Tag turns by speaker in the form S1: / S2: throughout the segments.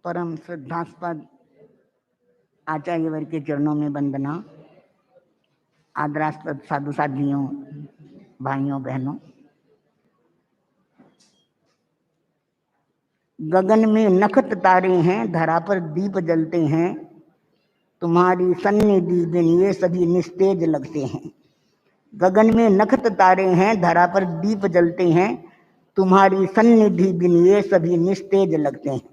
S1: परम श्रद्धास्पद आचार्यवर के चरणों में वंदना। आदरास्पद साधु साधियों, भाइयों बहनों, गगन में नखत तारे हैं, धरा पर दीप जलते हैं, तुम्हारी सन्निधि बिन ये सभी निस्तेज लगते हैं। गगन में नखत तारे हैं, धरा पर दीप जलते हैं, तुम्हारी सन्निधि बिन ये सभी निस्तेज लगते हैं।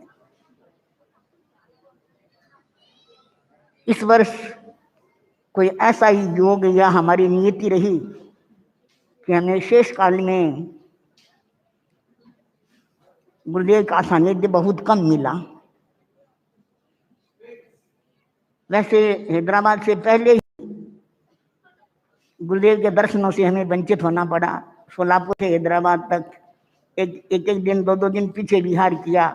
S1: इस वर्ष कोई ऐसा ही योग या हमारी नियति रही कि हमें शेष काल में गुरुदेव का सानिध्य बहुत कम मिला। वैसे हैदराबाद से पहले ही गुरुदेव के दर्शनों से हमें वंचित होना पड़ा। सोलापुर से हैदराबाद तक एक दिन दो दिन पीछे विहार किया,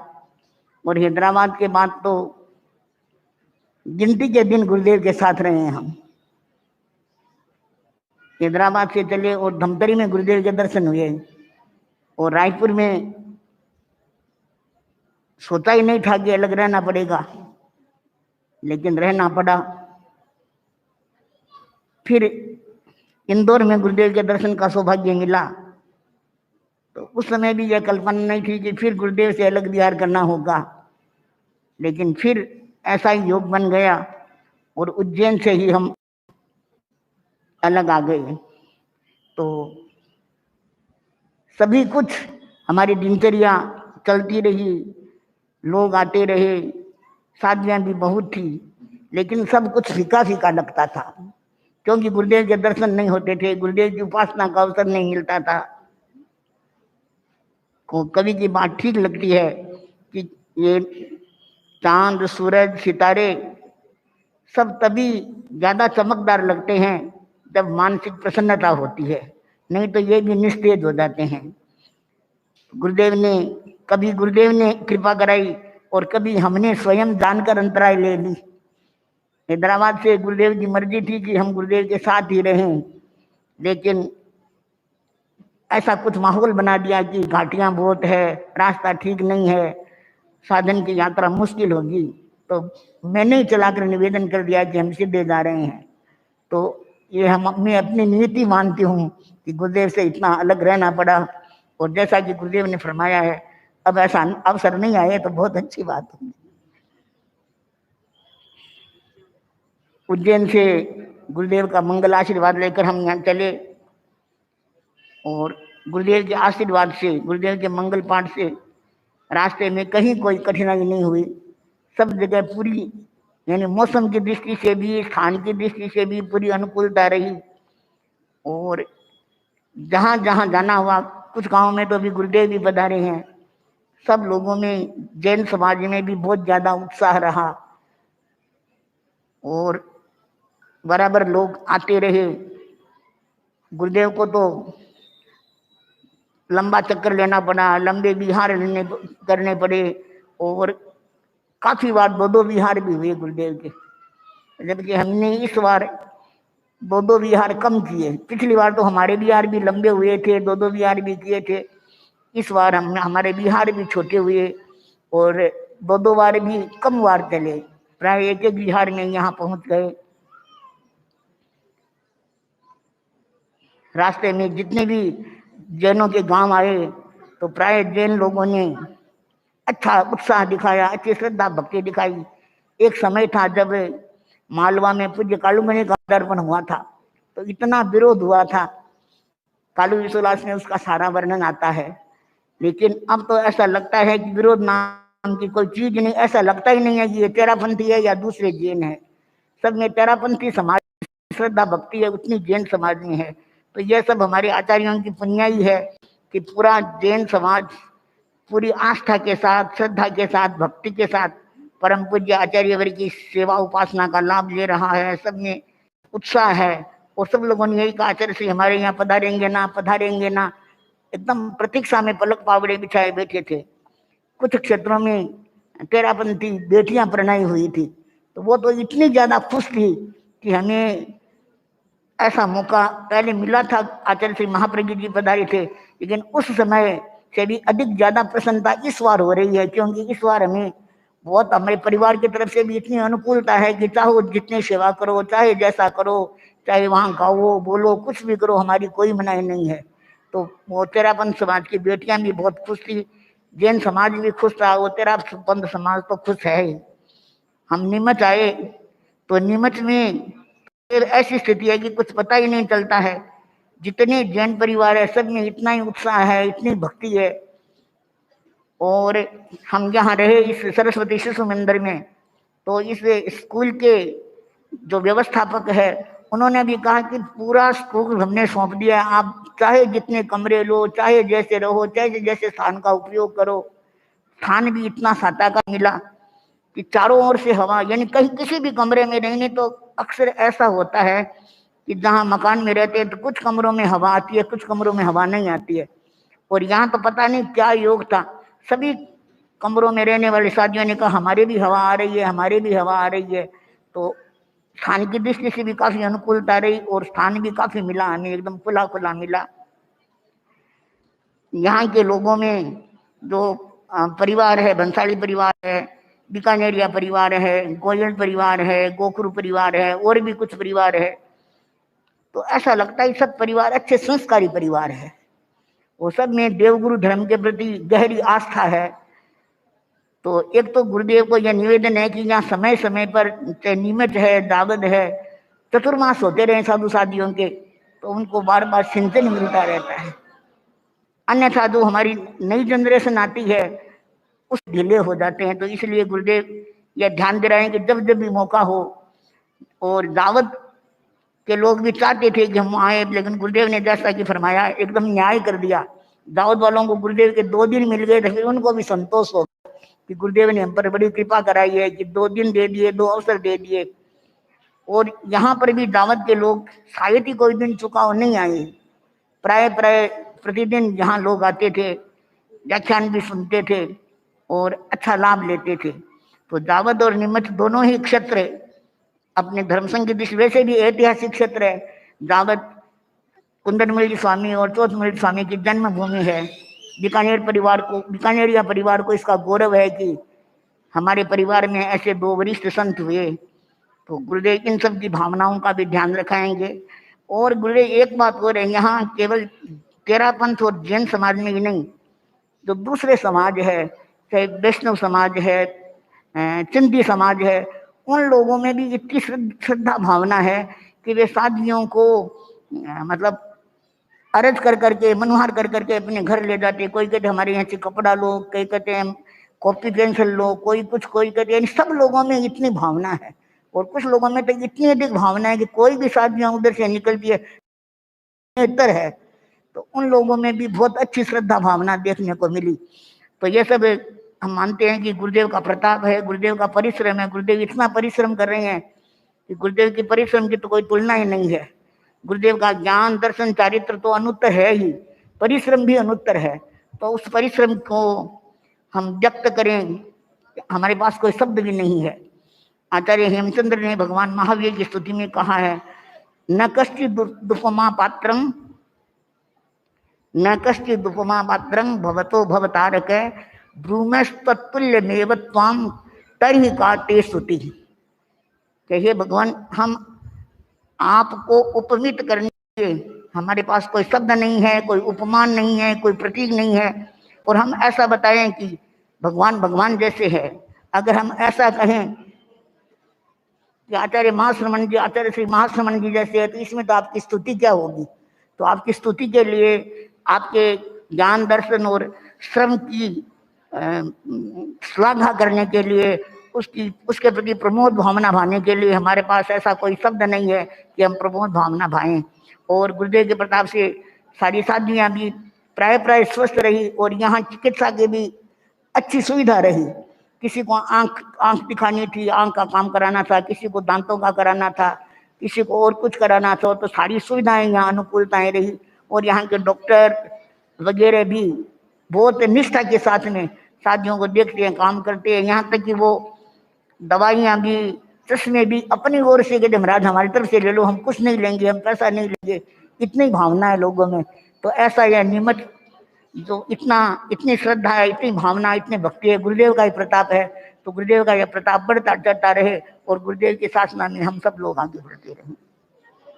S1: और हैदराबाद के बाद तो गिनती के दिन गुरुदेव के साथ रहे हैं हम। हैदराबाद से चले और धमतरी में गुरुदेव के दर्शन हुए, और रायपुर में सोचा ही नहीं था कि अलग रहना पड़ेगा, लेकिन रहना पड़ा। फिर इंदौर में गुरुदेव के दर्शन का सौभाग्य मिला, तो उस समय भी यह कल्पना नहीं थी कि फिर गुरुदेव से अलग विहार करना होगा, लेकिन फिर ऐसा ही योग बन गया और उज्जैन से ही हम अलग आ गए। तो सभी कुछ हमारी दिनचर्या चलती रही, लोग आते रहे, शादियाँ भी बहुत थी, लेकिन सब कुछ फीका फीका लगता था, क्योंकि गुरुदेव के दर्शन नहीं होते थे, गुरुदेव की उपासना का अवसर नहीं मिलता था। को कवि की बात ठीक लगती है कि ये चांद सूरज सितारे सब तभी ज़्यादा चमकदार लगते हैं जब मानसिक प्रसन्नता होती है, नहीं तो ये भी निस्तेज हो जाते हैं। कभी गुरुदेव ने कृपा कराई और कभी हमने स्वयं जानकर अंतराय ले ली। हैदराबाद से गुरुदेव की मर्जी थी कि हम गुरुदेव के साथ ही रहें, लेकिन ऐसा कुछ माहौल बना दिया कि घाटियाँ बहुत है, रास्ता ठीक नहीं है, साधन की यात्रा मुश्किल होगी। तो मैंने ही चलाकर निवेदन कर दिया कि हम सीधे जा रहे हैं। तो ये मैं अपनी नीति मानती हूँ कि गुरुदेव से इतना अलग रहना पड़ा, और जैसा कि गुरुदेव ने फरमाया है, अब ऐसा अवसर नहीं आए तो बहुत अच्छी बात है। उज्जैन से गुरुदेव का मंगल आशीर्वाद लेकर हम यहाँ चले, और गुरुदेव के आशीर्वाद से, गुरुदेव के मंगल पाठ से रास्ते में कहीं कोई कठिनाई नहीं हुई। सब जगह पूरी, यानी मौसम की दृष्टि से भी, स्थान की दृष्टि से भी पूरी अनुकूलता रही। और जहाँ जहाँ जाना हुआ, कुछ गांव में तो अभी गुरुदेव भी पधारे हैं, सब लोगों में, जैन समाज में भी बहुत ज़्यादा उत्साह रहा, और बराबर लोग आते रहे। गुरुदेव को तो लंबा चक्कर लेना पड़ा, लंबे विहार करने पड़े, और काफ़ी बार दो विहार भी हुए गुरुदेव के, जबकि हमने इस बार दो विहार कम किए। पिछली बार तो हमारे विहार भी लंबे हुए थे, दो विहार भी किए थे। इस बार हमारे विहार भी छोटे हुए, और दो बार भी कम बार चले, प्राय एक विहार में यहाँ पहुँच गए। रास्ते में जितने भी जैनों के गांव आए, तो प्राय जैन लोगों ने अच्छा उत्साह दिखाया, अच्छी श्रद्धा भक्ति दिखाई। एक समय था जब मालवा में पूज्य कालूमणि का दर्पण हुआ था, तो इतना विरोध हुआ था। कालू विश्वलास में उसका सारा वर्णन आता है, लेकिन अब तो ऐसा लगता है कि विरोध नाम की कोई चीज नहीं। ऐसा लगता ही नहीं है कि ये तेरापंथी है या दूसरे जैन है। सब में तेरापंथी समाज श्रद्धा भक्ति है, उतनी जैन समाज में है। तो यह सब हमारे आचार्यों की पुण्याई है कि पूरा जैन समाज पूरी आस्था के साथ, श्रद्धा के साथ, भक्ति के साथ परम पूज्य आचार्यवर की सेवा उपासना का लाभ ले रहा है। सब में उत्साह है, और सब लोगों ने यही कहा, आचार्य से हमारे यहाँ पधारेंगे ना, पधारेंगे ना। एकदम प्रतीक्षा में पलक पावड़े बिछाए बैठे थे। कुछ क्षेत्रों में तेरापंथी बेटियां प्रणाई हुई थी, तो वो तो इतनी ज़्यादा खुश थी कि हमें ऐसा मौका पहले मिला था। आचार्य श्री महाप्रज्ञ जी पधारे थे, लेकिन उस समय से भी अधिक ज़्यादा प्रसन्नता इस बार हो रही है, क्योंकि इस बार हमें बहुत हमारे परिवार की तरफ से भी इतनी अनुकूलता है कि चाहो जितनी सेवा करो, चाहे जैसा करो, चाहे वहाँ गाओ बोलो कुछ भी करो, हमारी कोई मनाही नहीं है। तो वो तेरापंथ समाज की बेटियां भी बहुत खुश थी, जैन समाज भी खुश था, वो तेरापंथ समाज तो खुश है ही। हम नीमच आए तो नीमच में फिर ऐसी स्थिति है कि कुछ पता ही नहीं चलता है। जितने जैन परिवार है सब में इतना ही उत्साह है, इतनी भक्ति है। और हम यहाँ रहे इस सरस्वती शिशु मंदिर में, तो इस स्कूल के जो व्यवस्थापक है उन्होंने भी कहा कि पूरा स्कूल हमने सौंप दिया है, आप चाहे जितने कमरे लो, चाहे जैसे रहो, चाहे जैसे स्थान का उपयोग करो। स्थान भी इतना साता का मिला कि चारों ओर से हवा, यानी कहीं किसी भी कमरे में नहीं तो अक्सर ऐसा होता है कि जहाँ मकान में रहते हैं तो कुछ कमरों में हवा आती है, कुछ कमरों में हवा नहीं आती है। और यहाँ तो पता नहीं क्या योग था, सभी कमरों में रहने वाले साथियों ने कहा हमारे भी हवा आ रही है, हमारे भी हवा आ रही है। तो स्थान की दृष्टि से भी काफी अनुकूलता रही और स्थान भी काफी मिला, हमें एकदम खुला खुला मिला। यहाँ के लोगों में जो परिवार है, बंसाली परिवार है, बीकानेरिया परिवार है, गोयल परिवार है, गोखरू परिवार है, और भी कुछ परिवार है, तो ऐसा लगता है सब परिवार अच्छे संस्कारी परिवार है। वो सब में देवगुरु धर्म के प्रति गहरी आस्था है। तो एक तो गुरुदेव को यह निवेदन है कि यहाँ समय समय पर चाहे नीमच है, दावत है, चतुर्मास होते रहे साधु साधियों के, तो उनको बार बार सिंचन मिलता रहता है। अन्यथा जो हमारी नई जनरेशन आती है उस ढीले हो जाते हैं। तो इसलिए गुरुदेव यह ध्यान दे रहे हैं कि जब जब भी मौका हो, और दावत के लोग भी चाहते थे कि हम आए, लेकिन गुरुदेव ने जैसा कि फरमाया एकदम न्याय कर दिया। दावत वालों को गुरुदेव के 2 दिन मिल गए तो फिर उनको भी संतोष हो कि गुरुदेव ने हम पर बड़ी कृपा कराई है कि 2 दिन दे दिए, 2 अवसर दे दिए। और यहाँ पर भी दावत के लोग शायद ही कोई दिन चुकाव नहीं आए, प्राय प्राय प्रतिदिन यहाँ लोग आते थे, व्याख्यान भी सुनते थे और अच्छा लाभ लेते थे। तो दावत और नीमच दोनों ही क्षेत्र अपने धर्म संघ की दृष्टि वैसे भी ऐतिहासिक क्षेत्र है। दावत कुंदनमल स्वामी और चौथमल स्वामी की जन्मभूमि है। बीकानेरिया परिवार को इसका गौरव है कि हमारे परिवार में ऐसे 2 वरिष्ठ संत हुए। तो गुरुदेव इन सब की भावनाओं का भी ध्यान रखाएंगे। और गुरुदेव एक बात हो रही है, यहाँ केवल तेरापंथ और जैन समाज में ही नहीं, जो दूसरे समाज है, चाहे वैष्णव समाज है, सिंधी समाज है, उन लोगों में भी इतनी श्रद्धा भावना है कि वे साधियों को मतलब अर्ज कर करके, मनुहार कर करके अपने घर ले जाते। कोई कहते हमारे यहाँ से कपड़ा लो, कोई कहते हैं कॉपी पेंसिल लो, कोई कुछ, कोई कहते हैं। सब लोगों में इतनी भावना है, और कुछ लोगों में तो इतनी अधिक भावना है कि कोई भी साधियाँ उधर से निकलती है बेहतर है। तो उन लोगों में भी बहुत अच्छी श्रद्धा भावना देखने को मिली। तो ये सब हम मानते हैं कि गुरुदेव का प्रताप है, गुरुदेव का परिश्रम है। गुरुदेव इतना परिश्रम कर रहे हैं कि गुरुदेव के परिश्रम की तो कोई तुलना ही नहीं है। गुरुदेव का ज्ञान दर्शन चारित्र तो अनुत्तर है ही, परिश्रम भी अनुत्तर है। तो उस परिश्रम को हम व्यक्त करें, हमारे पास कोई शब्द भी नहीं है। आचार्य हेमचंद्र ने भगवान महावीर की स्तुति में कहा है, न कश्चित् दुपमा पात्रं, न कश्चित् दुपमा पात्रं भवतो भवतारक ब्रूमस्तत्तुल्यमेव त्वां तर्हि का ते स्तुति। कहिए भगवान, हम आपको उपमित करने के हमारे पास कोई शब्द नहीं है, कोई उपमान नहीं है, कोई प्रतीक नहीं है। और हम ऐसा बताएं कि भगवान भगवान जैसे है। अगर हम ऐसा कहें कि आचार्य महाश्रमण जी, आचार्य श्री महाश्रमण जी जैसे है, तो इसमें तो आपकी स्तुति क्या होगी। तो आपकी स्तुति के लिए, आपके ज्ञान दर्शन और श्रम की श्लाघा करने के लिए, उसके प्रति प्रमोद भावना भाने के लिए हमारे पास ऐसा कोई शब्द नहीं है कि हम प्रमोद भावना भाएं। और गुरुदेव के प्रताप से सारी साधियाँ भी प्राय प्राय स्वस्थ रही, और यहाँ चिकित्सा की भी अच्छी सुविधा रही। किसी को आंख दिखानी थी, आंख का काम कराना था, किसी को दांतों का कराना था, किसी को और कुछ कराना था, तो सारी सुविधाएं यहाँ अनुकूलताएं रही। और यहाँ के डॉक्टर वगैरह भी बहुत निष्ठा के साथ में साथियों को देखते हैं, काम करते हैं। यहाँ तक कि वो दवाइयाँ भी, चश्मे भी अपनी ओर से कहते महाराज हमारी तरफ से ले लो, हम कुछ नहीं लेंगे, हम पैसा नहीं लेंगे। इतनी भावना है लोगों में। तो ऐसा यह नीमच जो इतनी श्रद्धा है, इतनी भावना, इतनी भक्ति है, गुरुदेव का ही प्रताप है। तो गुरुदेव का यह प्रताप बढ़ता चलता रहे और गुरुदेव की साधना में हम सब लोग आगे बढ़ते रहे।